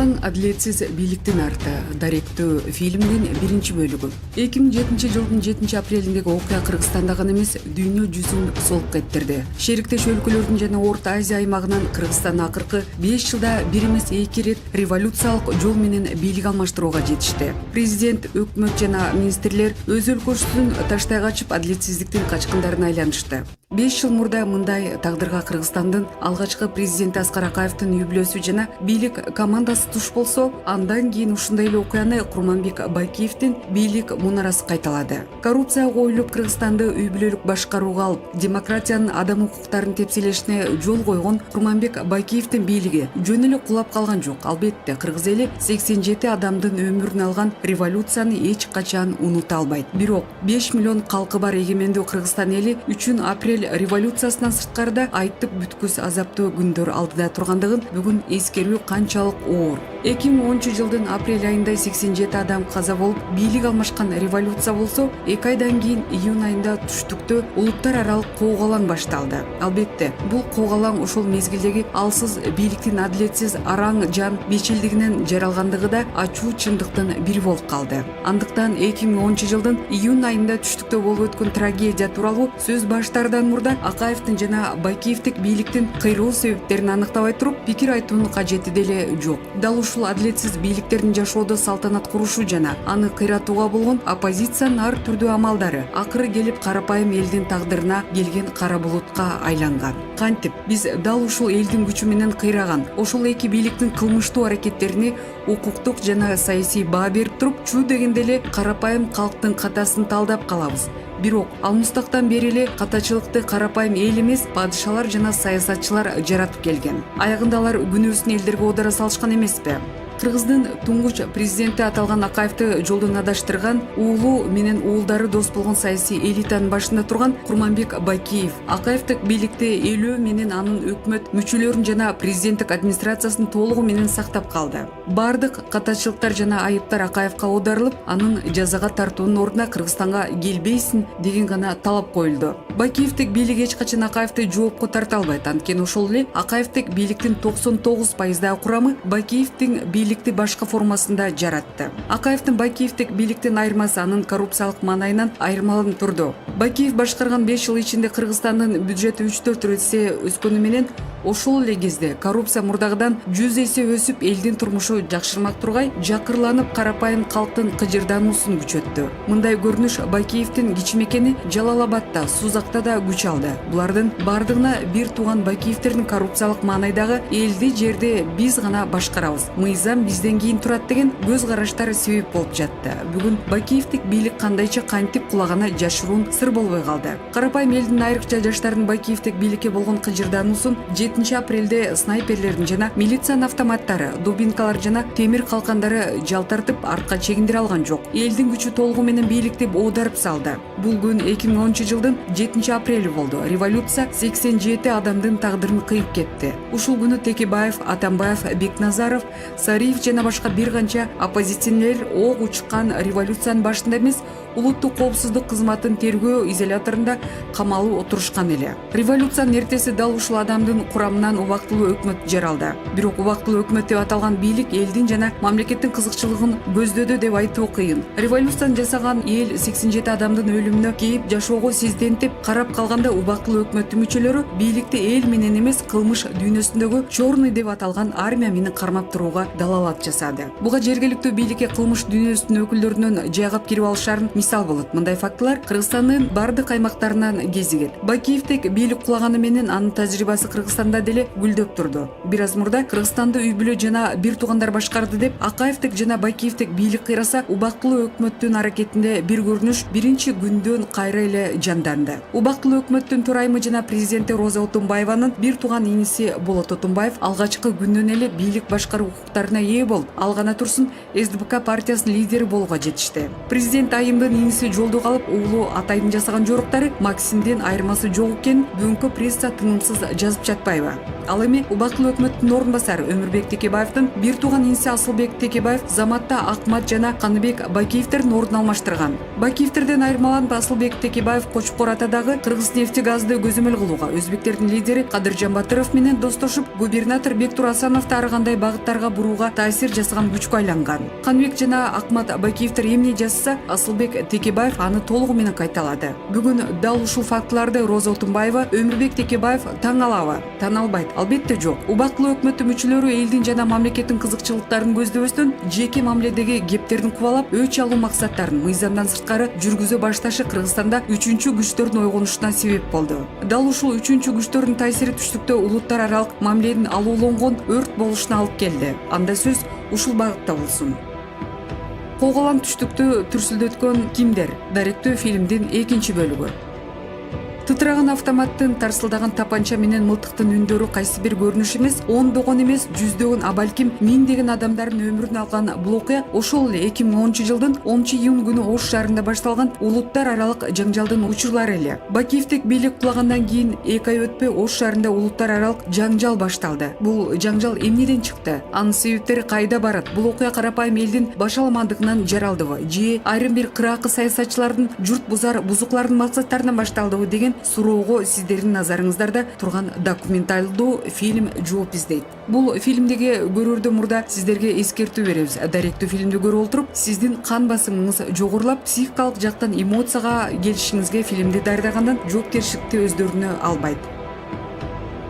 Араң адилетсиз бийликтин арты даректөө фильмдин биринчи бөлүгү. 2007 жылдын 7 апрелиндеги окуя Кыргызстанда гана эмес, дүйнө жүзүн солуп кетирди. Шериктеш өлкөлөрдүн жана Орто Азия аймагынан Кыргызстан акыркы 5 жылда бир эмес 2 ирет революциялык жол менен бийлик алмаштырууга жетишти. Президент, өкмөт жана министрлер өз өлкөсүн таштай качып, адилетсиздиктин качкындарына айланышты. 5 жыл мурда мындай тагдырга Кыргызстандын алгачкы президенти Аскар Акаевдин үй-бүлөсү жана бийлик командасы туш болсо, андан кийин ушундай эле окуяны Курманбек Байкеевдин бийлик мунарасы кайталады. Коррупцияга оюлуп Кыргызстанды үй-бүлөлүк башкарууга алып, демократиянын, адам укуктарын тепселешине жол койгон Курманбек Байкеевдин бийлиги жөн эле кулап калган жок. Албетте, кыргыз эли 87 адамдын өмүрүн алган революцияны эч качан унута албайт. Бирок 5 миллион калкы бар эгемендүү Кыргызстан эли 3 апрель революциясынан сырткарда айтып бүткүс азаптуу күндөр алдыда тургандыгын бүгүн эскерүү канчалык оор. 2010 жылдын апрель айында 87 адам каза болуп, бийлик алмашкан революция болсо, 2 айдан кийин июнь айында түштүктө улуттар аралык коогалаң башталды. Албетте, бул коогалаң ошол мезгилдеги алсыз бийликтин адилетсиз араң жан бечилдигинен жаралгандыгы да ачуу чындыктын бири болуп калды. Андыктан 2010 жылдын июнь айында түштүктө болуп өткөн трагедия тууралуу сөз баштаардан мурда Акаевдин жана Байкеевдик бийликтин кыйроо себептерин аныктабай туруп, пикир айтуунун кажети деле жок. Дал ушул адилетсиз бийликтердин жашоодо салтанат курушу жана аны кыйратууга болгон оппозициянын ар түрдүү амалдары акыры келип карапайым элдин тагдырына келген кара булутка айланган. Кантип биз дал ушул элдин күчү менен кыйраган ошол эки бийликтин кылмыштуу аракеттерине укуктук жана саясий баа берип туруп, чуу дегенде эле карапайым калктын катасын талдап калабыз. Бирок ал мустактан бери эле катачылыкты карапайым эл эмес, падышалар жана саясатчылар жаратып келген. Аягында алар күнөөсүн элдерге оодара салышкан эмеспи? Кыргыздын туңгуч президенти аталган Акаевди жолдон адаштырган, уулу менен уулдары дос болгон саясий элитанын башында турган Курманбек Байкеев Акаевдик бийликти элөө менен анын өкмөт мүчөлөрүн жана президенттик администрациясын толугу менен сактап калды. Бардык катачылыктар жана айыптар Акаевга оодарылып, анын жазага тартуунун ордуна Кыргызстанга келбейсин деген гана талап коюлду. Байкеевдик бийлик эч качан Акаевди жоопко тарта албайт. Анткени ошол эле Акаевдик бийликтин 99% курамы Байкеевдин бийликти башка формасында жаратты. Акаевдин Байкеевдик бийликтин айырмасы анын коррупциялык маанайынан айырмаланып турду. Байкеев башкарган 5 жыл ичинде Кыргызстандын бюджети 3-4 эсе өскөнү менен, ошол эле кезде коррупция мурдагыдан 100 эсе өсүп, элдин турмушу жакшырмак тургай, жакырланып карапайым калктын кыжырдануусун күчөттү. Мындай көрүнүш Байкеевдин кичимекени Жалал-Абадта, Сузакта да күч алды. Булардын бардыгына бир тууган Байкеевдердин коррупциялык маанайдагы элди жерде биз гана башкарабыз, мыйзам бизден кийин турат деген көз караштар себеп болуп жатты. Бүгүн Байкеевдик бийлик кандайча кантип кулаганы жашыруун сыр болбой калды. Карапайым элдин айрыкча жаштардын Байкеевдик бийликке болгон кыжырдануусун 7 апрелде снайперлердин жана милициянын автоматтары, дубинкалар жана темир калкандары жалтартып, артка чегиндире алган жок. Элдин күчү толугу менен бийликти оодарып салды. Бул күн 2010 жылдын 7 апрели болду. Революция 87 адамдын тагдырын кыйып кетти. Ушул күнү Текебаев, Атамбаев, Бекназаров, Сариев жана башка бир канча оппозиционерлер ок учкан революциянын башында эмес, улуттук коопсуздук кызматынын тергөө изоляторунда камалып отурушкан эле. Революциянын эртеси дал ушул адамдын курамынан убактылуу өкмөт жаралды. Бирок убактылуу өкмөт деп аталган бийлик элдин жана мамлекеттин кызыкчылыгын көздөдү деп айтуу кыйын. Революцияны жасаган эл 87 адамдын өлүмүнө кейип жашоого сиздентип карап калганда, убактылуу өкмөттүн мүчөлөрү бийликти эл менен эмес, кылмыш дүйнөсүндөгү чорный деп аталган армия менен кармап турууга далалат жасады. Буга жергиликтүү бийликке кылмыш дүйнөсүнүн өкүлдөрүнүн жайгап кирип алышарын мисал болот. Мындай фактылар Кыргызстандын бардык аймактарынан кезигет. Байкеевдик бийлик кулаганы менен анын тажрыйбасы Кыргызстанда деле гүлдөп турду. Бир аз мурда Кыргызстанды үй-бүлө жана бир туугандар башкарды деп Акаевдик жана Байкеевдик бийлик кыйраса, убактылуу өкмөттүн аракетинде бир көрүнүш биринчи күндөн кайра эле жанданды. Убактылуу өкмөттүн төрайымы жана президенти Роза Отунбаеванын бир тууган иниси Болот Отунбаев алгачкы күндөн эле бийлик башкаруу укуктарына ээ болуп, ал гана турсун СДПК партиясынын лидери болууга жетишти. Президент айымдын иниси жолдо калып, уулу Атайдын жасаган жоруктары Максимден айырмасы жок экенин бүгүнкү пресса тынымсыз жазып жатпайбы? Ал эми убактылуу өкмөттүн орун басары Өмүрбек Текебаевдин бир тууган иниси Асылбек Текебаев заматта Акмат жана Каныбек Бакиевдердин ордун алмаштырган. Бакиевдерден айырмаланып Асылбек Текебаев Кочкор атадагы Кыргыз-нефтегазды көзөмөл кылууга, өзбектердин лидери Кадыржан Батыров менен достошуп, губернатор Бектур Асановду ар кандай багыттарга бурууга таасир жасаган күчкө айланган. Каныбек жана Акмат Бакиевдер эмне жазса, Асылбек Текебаев аны толугу менен кайталады. Бүгүн дал ушул фактыларды Роза Отунбаева Өмүрбек Текебаев таң алабы? Таң албайт. Албетте жок. Убактылуу өкмөттүн мүчөлөрү элдин жана мамлекеттин кызыкчылыктарын көздөбөстөн жеке мамиледеги кептердин кубалап, өч алуу максаттарын мыйзамдан сырткары жүргүзө башташы Кыргызстанда үчүнчү күчтөрдүн ойгонушуна себеп болду. Дал ушул үчүнчү күчтөрдүн таасири түштүктө улуттар аралык мамиледин алуулангон өрт болушуна алып келди. Анда сөз ушул багытта болсун. Коголан түштүктү түрсүлдөткөн кимдер? Даректөө фильмдин 2 бөлүгү. Тытыраган автоматтын, тарсылдаган тапанча менен мылтыктын үндөрү кайсы бир көрүнүш эмес, ондогон эмес, жүздөгөн, а балким миңдеген адамдардын өмүрүн алган бул окуя ошол эле 2010-жылдын 10-июнь күнү Ош шаарында башталган улуттар аралык жаңжалдын учурлары эле. Бакиевдик бийлик кулагандан кийин 2 ай өтпөй Ош шаарында улуттар аралык жаңжал башталды. Бул жаңжал эмнеден чыкты? Анын себептери кайда барат? Бул окуя карапайым элдин башаламандыгынан жаралдыбы? Же айрым бир кыракы саясатчылардын журт бузар бузуклардын максаттарынан башталдыбы деген суроого сиздердин назарыңыздарда турган документалдуу фильм жооп издейт. Бул фильмдеги көрөрдөн мурда сиздерге эскертүү беребиз. Даректүү фильмди көрүп отуруп, сиздин кан басымыңыз жогорулап, психикалык жактан эмоцияга келишиңизге фильмди даярдагандан жоопкерчиликти өздөрүнө албайт.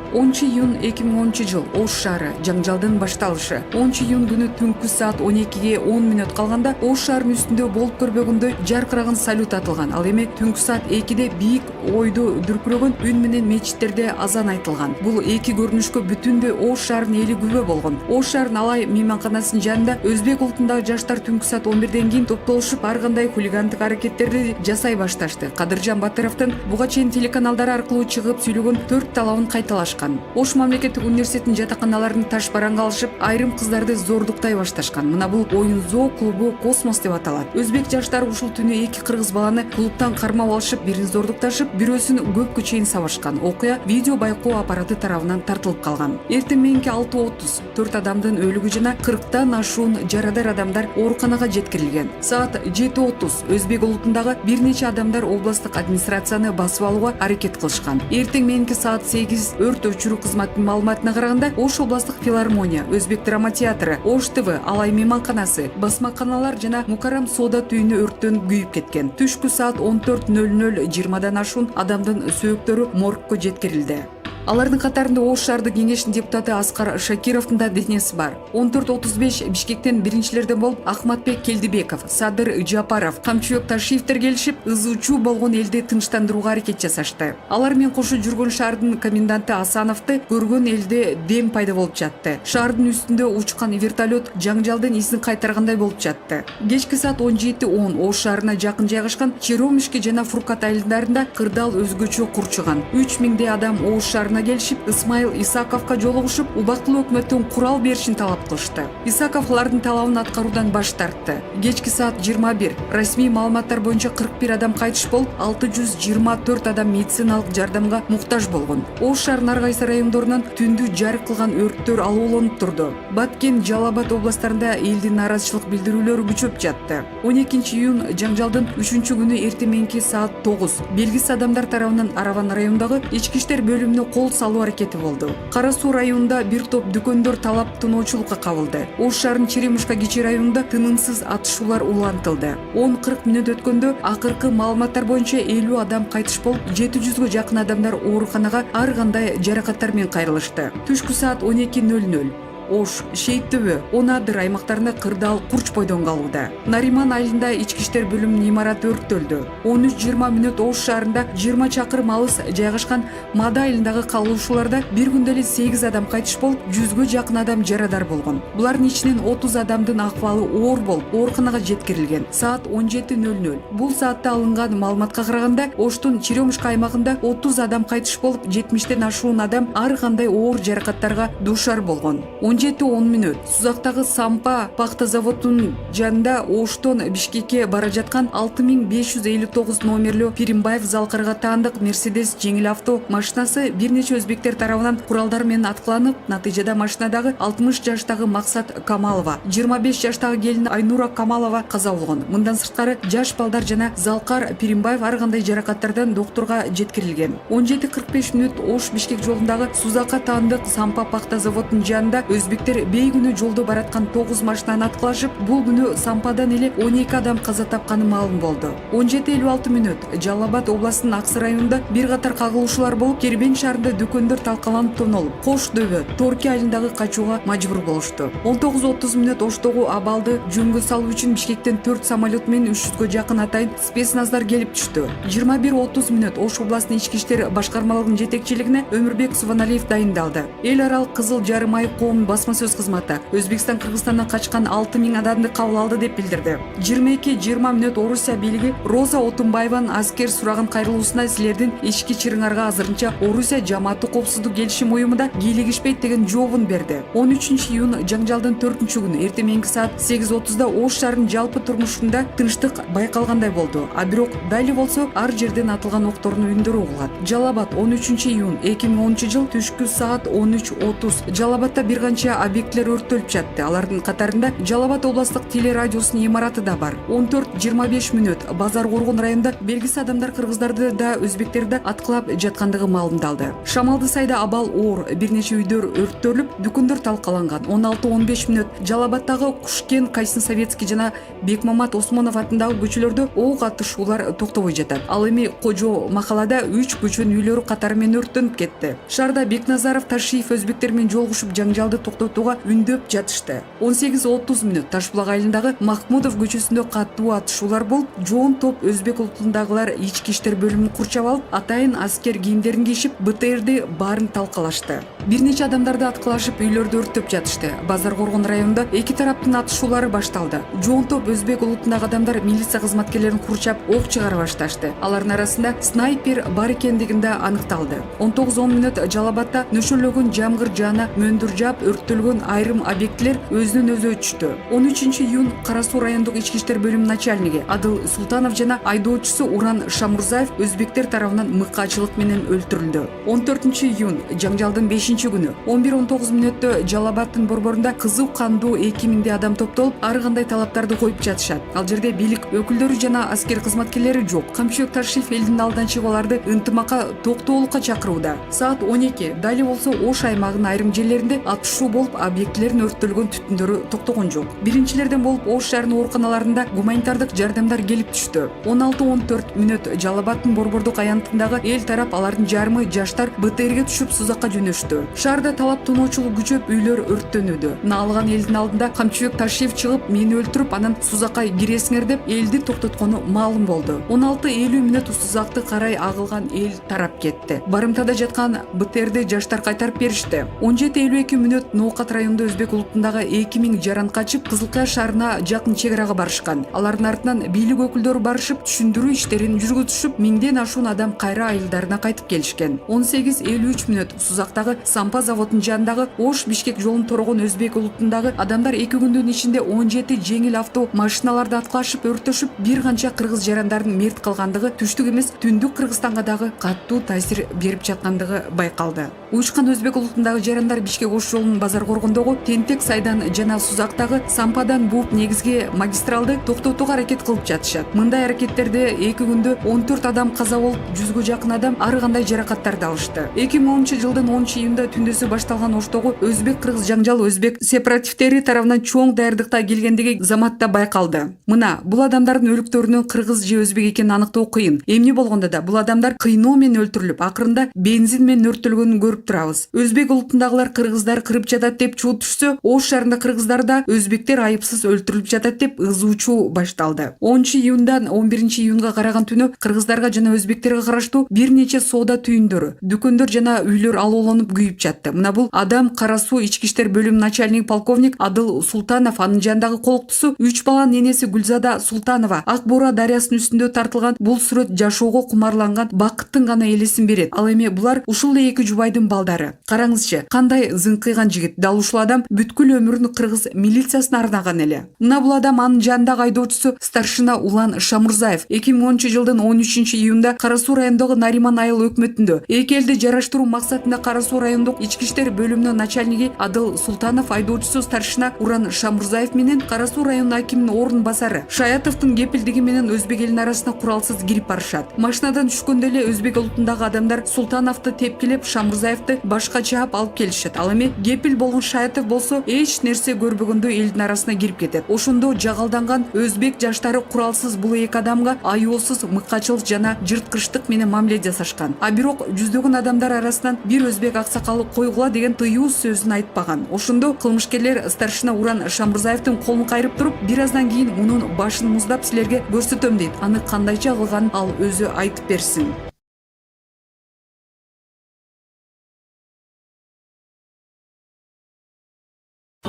10-июнь 2010-жыл Ош шаары жаңжалдын башталышы. 10-июнь күнү түнкү саат 12-ге 10 мүнөт калганда Ош шаарынын үстүндө болуп көрбөгөндөй жаркыраган салют атылган. Ал эми түнкү саат 2-де бийик ойду дүркүрөгөн үн менен мечиттерде азан айтылган. Бул эки көрүнүшкө бүтүндөй Ош шаарынын эли күбө болгон. Ош шаарынын Алай мейманканасынын жанында өзбек улутундагы жаштар түнкү саат 11-ден кийин топтолушуп ар кандай хулигандык аракеттерди жасай башташты. Кадыржан Батыровдун буга чейин телеканалдар аркылуу чыгып сүйлөгөн 4 талабын кайталашкан. Ош мамлекеттик университетинин жатаканаларын таш бараңга алышып, айрым кыздарды зордуктай башташкан. Мына бул оюн зоо клубу Космос деп аталат. Өзбек жаштары ушул түнү 2 кыргыз баланы клубтан кармап алышып, бирин зордукташып, бирөөсүн көпкө чейин сабашкан. Окуя видео байкоо аппараты тарабынан тартылып калган. Эртең мененки 6:30 4 адамдын өлүгү жана 40тан ашуун жарадар адамдар ооруканага жеткирилген. Саат 7:30 Өзбек улутундагы бир нече адамдар областтык администрацияны басып алууга аракет кылышкан. Эртең мененки саат 8 өрт өчүрүү кызматынын маалыматына караганда Ош областтык филармония, Өзбек драма театры, Ош ТВ, Алай мейманканасы, басмаканалар жана Мукарам соода түйүнү өрттөн күйүп кеткен. Түшкү саат 14:00 20дан ашуун адамдын сөөктөрү моргко жеткирилди. Алардын катарында Ош шаардык кеңешинин депутаты Аскар Шакировдун да денеси бар. 14:35 Бишкектен биринчилерден болуп Ахматбек Келдибеков, Садыр Жапаров, Камчыбек Ташиевдер келишип, ызы-учуу болгон элди тынчтандырууга аракет жасашты. Алар менен кошо жүргөн шаардын коменданты Асановду көргөн элде дем пайда болуп жатты. Шаардын үстүндө учкан вертолет жаңжалдын изин кайтаргандай болуп жатты. Кечки саат 17:10 Ош шаарына жакын жайгашкан Черемушки жана Фуркат айылдарында кырдаал өзгөчө курчуган. 3000 адам Ош шаарына келишип, Исмаил Исаковго жолугушуп, убактылуу өкмөттүн курал беришин талап кылышты. Исаков алардын талабын аткаруудан баш тартты. Кечки саат 21 расмий маалыматтар боюнча 41 адам кайтыш болуп, 624 адам медициналык жардамга муктаж болгон. Ош шаарынын ар кайсы райондорунан түндү жарык кылган өрттөр алууланып турду. Баткен, Жалал Абад областарында элдин нааразычылык билдирүүлөрү күчөп жатты. 12-июнь жаңжалдын 3-күнү эртең мененки саат 9 белгисиз адамдар тарабынан Араван районундагы ички иштер бөлүмүнө кол салуу аракети болду. Кара Суу районунда бир топ дүкөндөр талап тоноочулукка кабылды. Ош шаарынын Черемушка кичи районунда тынымсыз атышуулар улантылды. 10-40 мүнөт өткөндө акыркы маалыматтар боюнча 50 адам кайтыш болуп, 700гө жакын адамдар ооруканага ар кандай жаракаттар менен кайрылышты. Түшкү саат 12:00 Ош, Шейиттөбө, Онадыр аймактарында кырдаал курч бойдон калууда. Нариман айылында ички иштер бөлүмүнүн имараты өрттөлдү. 13:20 Ош шаарында 20 чакырым алыс жайгашкан Мада айылындагы калуушуларда бир күндө эле 8 адам кайтыш болуп, 100гө жакын адам жарадар болгон. Булардын ичинен 30 адамдын акыбалы оор болуп, ооруканага жеткирилген. Саат 17:00. Бул саатта алынган маалыматка караганда, Оштун Черемушка аймагында 30 адам кайтыш болуп, 70тен ашуун адам ар кандай оор жаракаттарга дуушар болгон. 17:10 Сузактагы Сампа пахта заводунун жанында Оштон Бишкекке бара жаткан 6559 номерлүү Пиримбаев Залкарга таандык Мерседес жеңил авто машинасы бир нече өзбектер тарабынан куралдар менен аткыланып, натыйжада машинадагы 60 жаштагы Максат Камалова, 25 жаштагы келин Айнура Камалова каза болгон. Мындан сырткары жаш балдар жана Залкар Пиримбаев ар кандай жаракаттардан доктурга жеткирилген. 17:45 Ош Бишкек жолундагы Сузакка таандык Сампа пахта заводунун жанында өзбектер бейгүнү жолдо бараткан 9 машинаны аткылашып, бул күнү Сампадан эле 12 адам каза тапканы маалым болду. 17:56 Жалал Абад областынын Аксы районунда бир катар кагылышуулар болуп, Кербен шаарында дүкөндөр талкаланып тонолуп, Кош дөбө, Торки айылындагы качууга мажбур болушту. 19:30 Оштогу абалды жөнгө салуу үчүн Бишкектен 4 самолет менен 300гө жакын атайын спецназдар келип түштү. 21:30 Ош областынын ички иштер башкармалыгынын жетекчилигине Өмүрбек Субаналиев дайындалды. Эл аралык Кызыл Жарым Ай коомунун басма сөз кызматы Өзбекстан Кыргызстандан качкан 6000 адамды кабыл алды деп билдирди. 22:20 Орусия бийлиги Роза Отунбаеванын аскер сураган кайрылуусуна силердин ички чырыңарга азырынча Орусия жамааттык коопсуздук келишим уюмунда кийлигишпейт деген жообун берди. 13-июнь жаңжалдын 4-күнү эртең менги саат 8:30 Ош шаарынын жалпы турмушунда тынчтык байкалгандай болду. А бирок дали болсо ар жерден атылган октордун үндөрү угулат. Жалал Абад 13-июнь 2010 түшкү саат 13:30 Жалал Абадда бир канча объектилер өрттөлүп жатты. Алардын катарында Жалал Абад областык телерадиосунун имараты да бар. 14:25 Базар Коргон районунда белгисиз адамдар кыргыздарды да өзбектерди аткылап жаткандыгы маалымдалды. Шамалды сайда абал оор, бир нече үйдөр өрттөлүп, дүкөндөр талкаланган. 16:15 Жалал Абаддагы Кушкен, Кайсын Советский жана Бекмамат Осмонов атындагы көчөлөрдө ок атышуулар токтобой жатат. Ал эми Кожо махалада 3 көчөнүн үйлөрү катары менен өрттөнүп кетти. Шаарда Бекназаров, Ташиев өзбектер менен жолугушуп жаңжалды токтотууга үндөп жатышты. 18:30 Ташбулак айылындагы Махмудов көчөсүндө катуу атышуулар болуп, жоон топ өзбек улутундагылар ички иштер бөлүмүн курчап алып, атайын аскер кийимдерин кийишип, БТРди баарын талкалашты. Бир нече адамдарды аткылашып, үйлөрдү өрттөп жатышты. Базар Коргон районунда эки тараптын атышуулары башталды. Жоон топ өзбек улутундагы адамдар милиция кызматкерлерин курчап, ок чыгара башташты. Алардын арасында снайпер бар экендигин да аныкталды. 19:10 Жалал Абадда нөшөлөгөн жамгыр жаана мөндүр жаап, өрттөлгөн айрым объектилер өзүнөн өзү өчтү. 13-июнь Кара Суу райондук ички иштер бөлүмүнүн начальниги Адыл Султанов жана айдоочусу Уран Шамурзаев өзбектер тарабынан мыкаачылык менен өлтүрүлдү. 14-июнь жаңжалдын 5-күнү 11:19 Жалал Абаддын борборунда кызыл кандуу 2000 адам топтолуп, ар кандай талаптарды коюп жатышат. Ал жерде бийлик өкүлдөрү жана аскер кызматкерлери жок. Камчыбек Ташиев элдин алдынан чыгып аларды ынтымакка токтоолукка чакырууда. Саат 12 дали болсо Ош аймагынын айрым жерлеринде атышуу болуп, объектилердин өрттөлгөн түтүндөрү токтогон жок. Биринчилерден болуп Ош шаарынын ооруканаларында гуманитардык жардамдар келип түштү. 16:14 Жалал Абаддын борбордук аянтындагы эл тарап алардын жарымы жаштар БТРге түшүп Сузакка жөнөштү. Шаарда талап тоноочулук күчөп, үйлөр өрттөнүүдө. Наалган элдин алдында Камчыбек Ташиев чыгып, мени өлтүрүп, анан Сузакка киресиңер деп элди токтоткону маалым болду. 16:50 Сузакты карай агылган эл тарап кетти. Барымтада жаткан БТРди жаштар кайтарып беришти. 17:52 Ноокат районунда өзбек улутундагы 2000 жаран качып, Кызылкая шаарына жакын чек-арага барышкан. Алардын артынан бийлик өкүлдөрү барышып, түшүндүрүү иштерин жүргүзүшүп, миңден ашуун адам кайра айылдарына кайтып келишкен. 18:53 Сузактагы Сампа заводунун жанындагы Ош Бишкек жолун торогон өзбек улутундагы адамдар 2 күндүн ичинде 17 жеңил авто машиналарды аткылашып, өрттөшүп, бир канча кыргыз жарандардын мерт калгандыгы түштүк эмес, түндүк Кыргызстанга дагы катуу таасир берип жаткандыгы байкалды. Уюшкан өзбек улутундагы жарандар Бишкек Ош жолунун Базар Коргондогу Тентек сайдан жана Сузактагы Сампадан бууп негизги магистралды токтотууга аракет кылып жатышат. Мындай аракеттерде 2 күндө 14 адам каза болуп, 100гө жакын адам ар кандай жаракаттарды алышты. 2010-жылдын 10-июнда түндөсү башталган Оштогу өзбек-кыргыз жаңжал өзбек сепаративтери тарабынан чоң даярдыкта келгендиги заматта байкалды. Мына бул адамдардын өлүктөрүнүн кыргыз же өзбек экенин аныктоо кыйын. Эмне болгондо да бул адамдар кыйноо менен өлтүрүлүп, акырында бензин менен өрттөлгөнүн көрүп турабыз. Өзбек улутундагылар кыргыздар кырып жатат деп чуу түшсө, Ош шаарында кыргыздар да өзбектер айыпсыз өлтүрүлүп жатат деп ызуучу башталды. 10-июндан 11-июнга караган түнү кыргыздарга жана өзбектерге караштуу бир нече соода түйүндөрү, дүкөндөр жана үйлөр алууланып күйүп жатты. Мына бул адам Кара Суу ички иштер бөлүмүнүн начальниги полковник Адыл Султанов, анын жанындагы колуктусу 3 баланын ненеси Гүлзада Султанова. Ак Бура дарыясынын үстүндө тартылган бул сүрөт жашоого кумарланган бакыттын гана элесин берет. Ал эми булар ушул эле 2 жубайдын балдары. Караңызчы, кандай зыңкыйган жигит. жигит. Дал ушул адам бүткүл өмүрүн кыргыз милициясына арнаган эле. Мына бул адам анын жанындагы айдоочусу старшина Улан Шамурзаев 2010 жылдын 13 июнда Кара Суу районундагы Нариман айыл өкмөтүндө эки элди жараштыруу максатында Кара Суу райондук ички иштер бөлүмүнүн начальниги Адыл Султанов, айдоочусу старшина Уран Шамурзаев менен Кара Суу районунун акиминин орун басары Шаятовдун кепилдиги менен өзбек элинин арасына куралсыз кирип барышат. Машинадан түшкөндө эле өзбек улутундагы адамдар Султановду тепкилеп, Шамурзаевди башка чаап алып келишет. Ал эми кепил болгон Шаятов болсо эч нерсе көрбөгөндөй элдин арасына кирип кетет. Ошондо жагалданган өзбек жаштары куралсыз бул эки адамга аюусуз мыкачылык жана жырткычтык менен мамиле жасашкан. А бирок жүздөгөн адамдар арасынан бир өзбек аксакалы койгула деген тыюу сөзүн айтпаган. Ошондо кылмышкерлер старшина Уран Шамурзаевдин колун кайрып туруп, бир аздан кийин мунун башын муздап силерге көрсөтөм дейт. Аны кандайча кылганын ал өзү айтып берсин.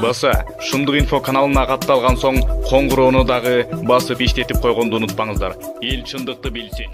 Баса, Шундук инфо каналына катталган соң коңгуроону дагы басып иштетип койгонду унутпаңыздар. Эл чындыкты билсин.